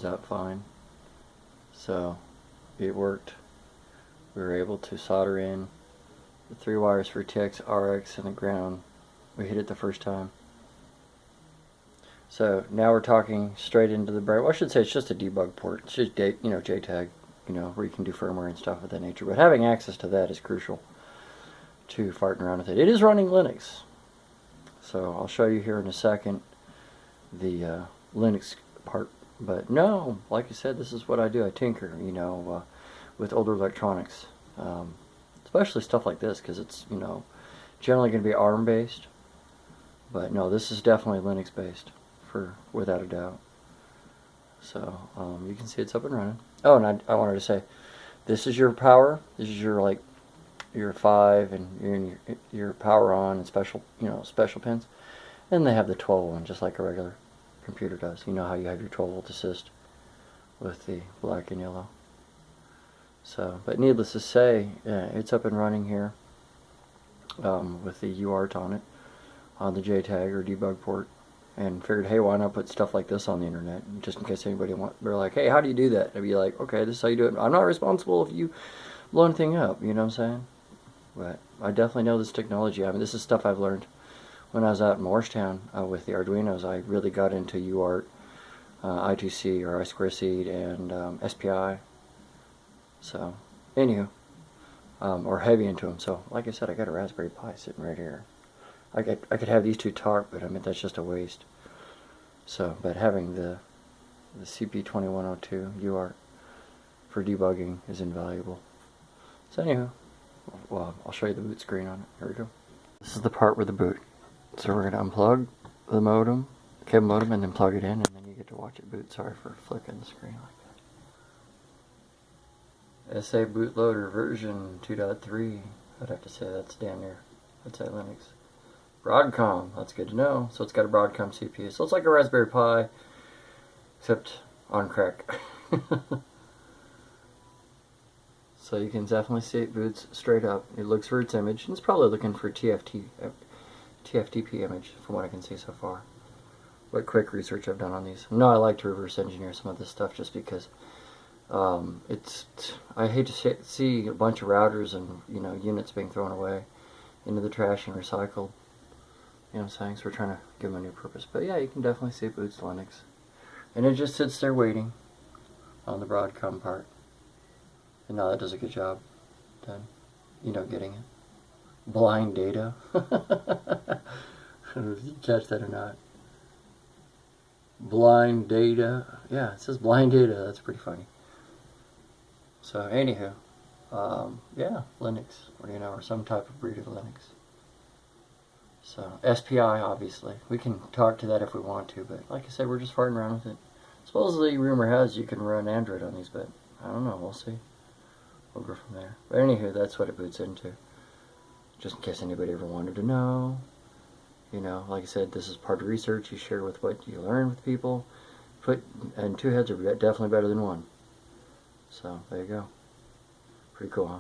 out fine. So it worked. We were able to solder in the 3 wires for TX, RX, and the ground. We hit it the first time. So now we're talking straight into the brain. Well, I should say it's just a debug port. It's just JTAG, where you can do firmware and stuff of that nature. But having access to that is crucial to farting around with it. It is running Linux. So I'll show you here in a second the Linux part. But no, like I said, this is what I do. I tinker, with older electronics. Especially stuff like this, because it's, generally going to be ARM based. But no, this is definitely Linux based, without a doubt. So you can see it's up and running. Oh, and I wanted to say, this is your power. This is your your 5 and your power on and special pins. And they have the 12 one, just like a regular computer does. You know how you have your 12 volt assist with the black and yellow. So, but needless to say, it's up and running here with the UART on it, on the JTAG or debug port, and figured, hey, why not put stuff like this on the internet, just in case anybody they're like, hey, how do you do that? I'd be like, okay, this is how you do it. I'm not responsible if you blow anything up, you know what I'm saying? But I definitely know this technology. I mean, this is stuff I've learned when I was out in Morristown with the Arduinos. I really got into UART, I2C or I2C, and SPI. So, anywho, or heavy into them. So, like I said, I got a Raspberry Pi sitting right here. I could have these two talk, but I mean that's just a waste. So, but having the CP2102 UART for debugging is invaluable. So anywho, well, I'll show you the boot screen on it. Here we go. This is the part where the boot. So we're going to unplug the modem, cable modem, and then plug it in, and then you get to watch it boot. Sorry for flicking the screen like that. SA bootloader version 2.3. I'd have to say that's damn near. I'd say Linux. Broadcom, that's good to know. So it's got a Broadcom CPU. So it's like a Raspberry Pi, except on crack. So you can definitely see it boots straight up. It looks for its image, and it's probably looking for TFTP image from what I can see so far. What quick research I've done on these. No, I like to reverse engineer some of this stuff just because I hate to see a bunch of routers and units being thrown away into the trash and recycled. You know what I'm saying? So we're trying to give them a new purpose. But yeah, you can definitely see it boots Linux. And it just sits there waiting on the Broadcom part. And now that does a good job then. Getting it. Blind data. I don't know if you catch that or not. Blind data. Yeah, it says blind data. That's pretty funny. So anywho, yeah, Linux, or some type of breed of Linux. So SPI, obviously, we can talk to that if we want to, but like I said, we're just farting around with it. Supposedly, rumor has you can run Android on these, but I don't know. We'll see. We'll go from there. But anywho, that's what it boots into. Just in case anybody ever wanted to know. Like I said, this is part of research. You share with what you learn with people. And 2 heads are definitely better than 1. So, there you go. Pretty cool, huh?